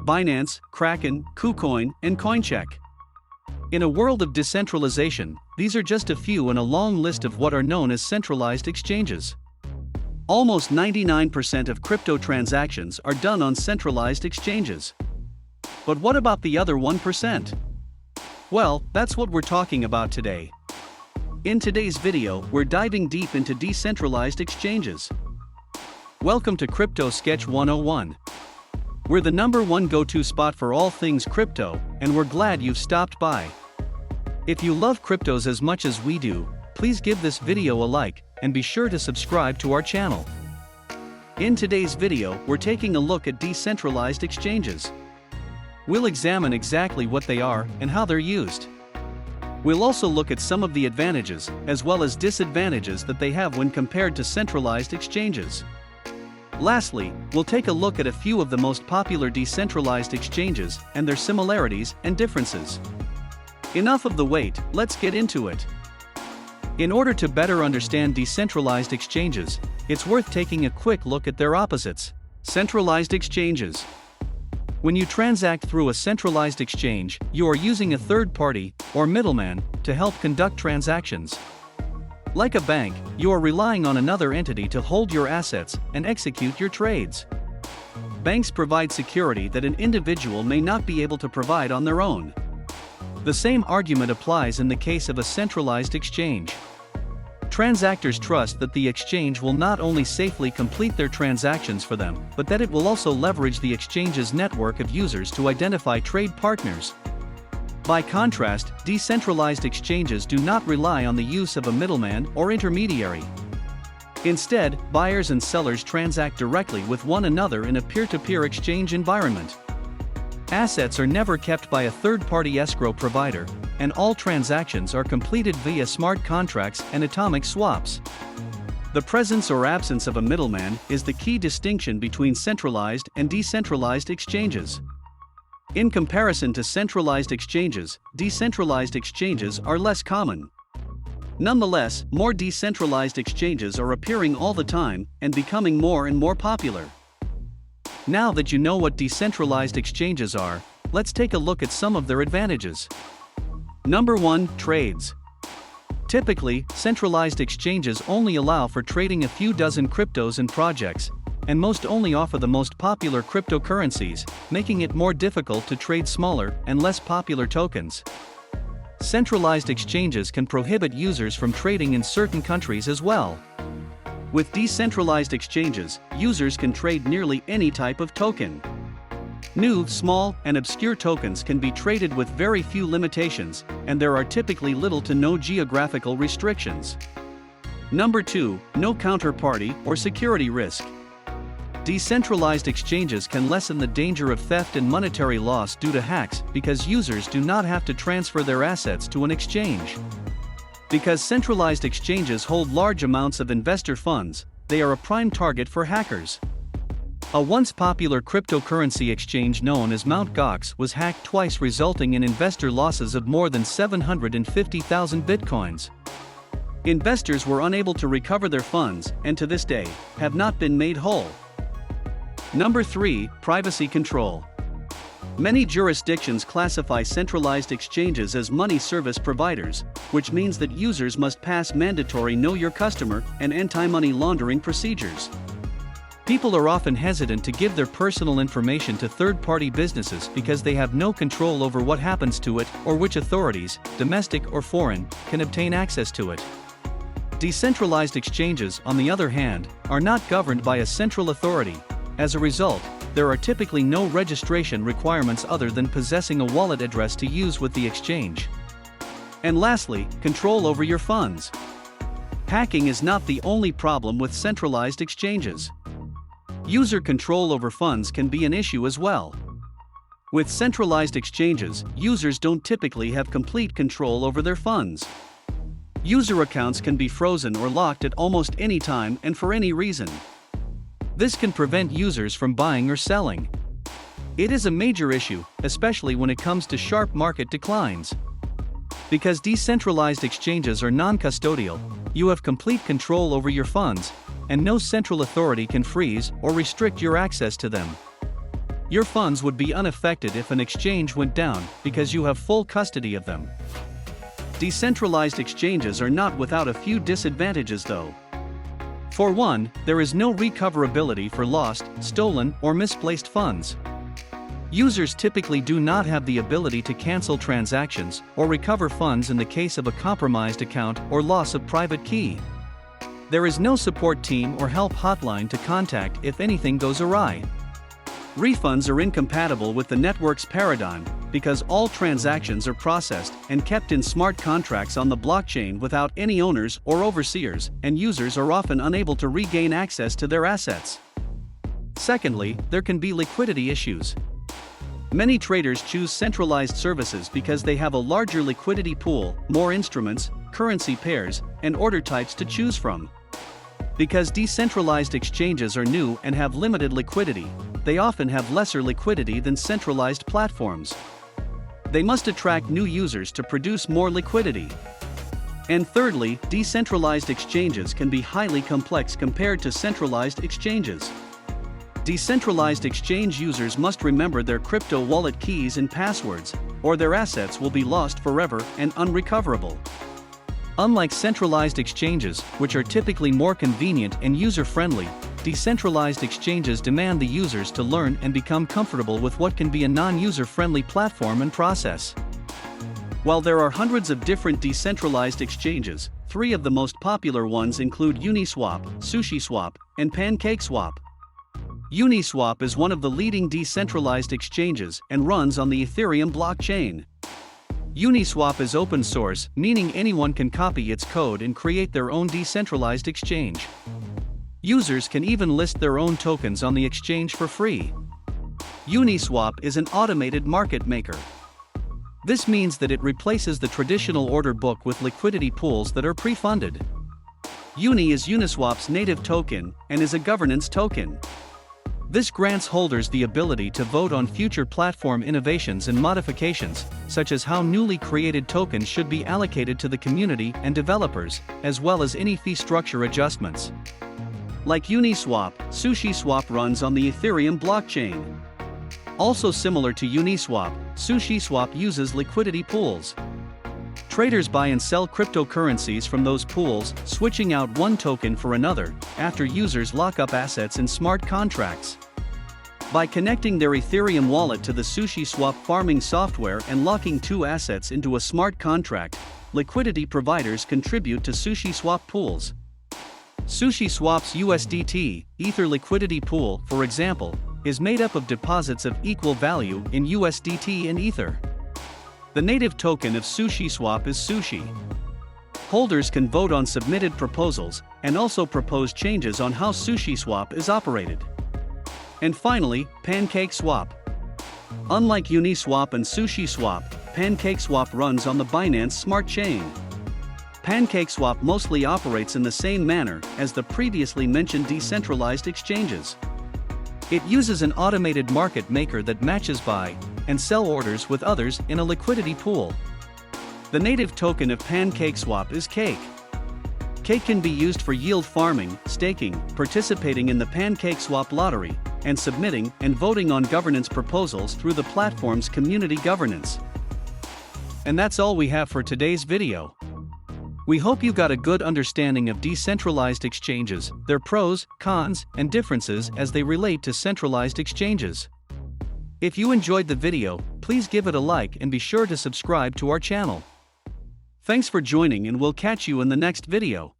Binance, Kraken, KuCoin and Coincheck. In a world of decentralization, these are just a few in a long list of what are known as centralized exchanges. Almost 99% of crypto transactions are done on centralized exchanges. But what about the other 1%? Well, that's what we're talking about today. In today's video, we're diving deep into decentralized exchanges. Welcome to Crypto Sketch 101. We're the #1 go-to spot for all things crypto, and we're glad you've stopped by. If you love cryptos as much as we do, please give this video a like, and be sure to subscribe to our channel. In today's video, we're taking a look at decentralized exchanges. We'll examine exactly what they are and how they're used. We'll also look at some of the advantages, as well as disadvantages that they have when compared to centralized exchanges. Lastly, we'll take a look at a few of the most popular decentralized exchanges and their similarities and differences. Enough of the wait, let's get into it. In order to better understand decentralized exchanges, it's worth taking a quick look at their opposites, centralized exchanges. When you transact through a centralized exchange, you are using a third party, or middleman, to help conduct transactions. Like a bank, you are relying on another entity to hold your assets and execute your trades. Banks provide security that an individual may not be able to provide on their own. The same argument applies in the case of a centralized exchange. Transactors trust that the exchange will not only safely complete their transactions for them, but that it will also leverage the exchange's network of users to identify trade partners. By contrast, decentralized exchanges do not rely on the use of a middleman or intermediary. Instead, buyers and sellers transact directly with one another in a peer-to-peer exchange environment. Assets are never kept by a third-party escrow provider, and all transactions are completed via smart contracts and atomic swaps. The presence or absence of a middleman is the key distinction between centralized and decentralized exchanges. In comparison to centralized exchanges, decentralized exchanges are less common. Nonetheless, more decentralized exchanges are appearing all the time and becoming more and more popular. Now that you know what decentralized exchanges are, let's take a look at some of their advantages. Number 1, trades. Typically, centralized exchanges only allow for trading a few dozen cryptos and projects, and most only offer the most popular cryptocurrencies, making it more difficult to trade smaller and less popular tokens. Centralized exchanges can prohibit users from trading in certain countries as well. With decentralized exchanges, users can trade nearly any type of token. New, small, and obscure tokens can be traded with very few limitations, and there are typically little to no geographical restrictions. Number 2, no counterparty or security risk. Decentralized exchanges can lessen the danger of theft and monetary loss due to hacks because users do not have to transfer their assets to an exchange. Because centralized exchanges hold large amounts of investor funds, they are a prime target for hackers. A once popular cryptocurrency exchange known as Mt. Gox was hacked twice, resulting in investor losses of more than 750,000 bitcoins. Investors were unable to recover their funds and to this day, have not been made whole. Number 3, privacy control. Many jurisdictions classify centralized exchanges as money service providers, which means that users must pass mandatory Know Your Customer and anti-money laundering procedures. People are often hesitant to give their personal information to third-party businesses because they have no control over what happens to it or which authorities, domestic or foreign, can obtain access to it. Decentralized exchanges, on the other hand, are not governed by a central authority. As a result, there are typically no registration requirements other than possessing a wallet address to use with the exchange. And lastly, control over your funds. Hacking is not the only problem with centralized exchanges. User control over funds can be an issue as well. With centralized exchanges, users don't typically have complete control over their funds. User accounts can be frozen or locked at almost any time and for any reason. This can prevent users from buying or selling. It is a major issue, especially when it comes to sharp market declines. Because decentralized exchanges are non-custodial, you have complete control over your funds, and no central authority can freeze or restrict your access to them. Your funds would be unaffected if an exchange went down because you have full custody of them. Decentralized exchanges are not without a few disadvantages though. For one, there is no recoverability for lost, stolen, or misplaced funds. Users typically do not have the ability to cancel transactions or recover funds in the case of a compromised account or loss of private key. There is no support team or help hotline to contact if anything goes awry. Refunds are incompatible with the network's paradigm because all transactions are processed and kept in smart contracts on the blockchain without any owners or overseers, and users are often unable to regain access to their assets. Secondly, there can be liquidity issues. Many traders choose centralized services because they have a larger liquidity pool, more instruments, currency pairs, and order types to choose from. Because decentralized exchanges are new and have limited liquidity, they often have lesser liquidity than centralized platforms. They must attract new users to produce more liquidity. And thirdly, decentralized exchanges can be highly complex compared to centralized exchanges. Decentralized exchange users must remember their crypto wallet keys and passwords, or their assets will be lost forever and unrecoverable. Unlike centralized exchanges, which are typically more convenient and user-friendly, decentralized exchanges demand the users to learn and become comfortable with what can be a non-user-friendly platform and process. While there are hundreds of different decentralized exchanges, 3 of the most popular ones include Uniswap, SushiSwap, and PancakeSwap. Uniswap is one of the leading decentralized exchanges and runs on the Ethereum blockchain. Uniswap is open source, meaning anyone can copy its code and create their own decentralized exchange. Users can even list their own tokens on the exchange for free. Uniswap is an automated market maker. This means that it replaces the traditional order book with liquidity pools that are pre-funded. Uni is Uniswap's native token and is a governance token. This grants holders the ability to vote on future platform innovations and modifications, such as how newly created tokens should be allocated to the community and developers, as well as any fee structure adjustments. Like Uniswap, SushiSwap runs on the Ethereum blockchain. Also similar to Uniswap, SushiSwap uses liquidity pools. Traders buy and sell cryptocurrencies from those pools, switching out one token for another, after users lock up assets in smart contracts. By connecting their Ethereum wallet to the SushiSwap farming software and locking 2 assets into a smart contract, liquidity providers contribute to SushiSwap pools. SushiSwap's USDT Ether liquidity pool, for example, is made up of deposits of equal value in USDT and Ether. The native token of SushiSwap is Sushi. Holders can vote on submitted proposals and also propose changes on how SushiSwap is operated. And finally, PancakeSwap. Unlike Uniswap and SushiSwap, PancakeSwap runs on the Binance Smart Chain. PancakeSwap mostly operates in the same manner as the previously mentioned decentralized exchanges. It uses an automated market maker that matches buy and sell orders with others in a liquidity pool. The native token of PancakeSwap is Cake. Cake can be used for yield farming, staking, participating in the PancakeSwap lottery, and submitting and voting on governance proposals through the platform's community governance. And that's all we have for today's video. We hope you got a good understanding of decentralized exchanges, their pros, cons, and differences as they relate to centralized exchanges. If you enjoyed the video, please give it a like and be sure to subscribe to our channel. Thanks for joining, and we'll catch you in the next video.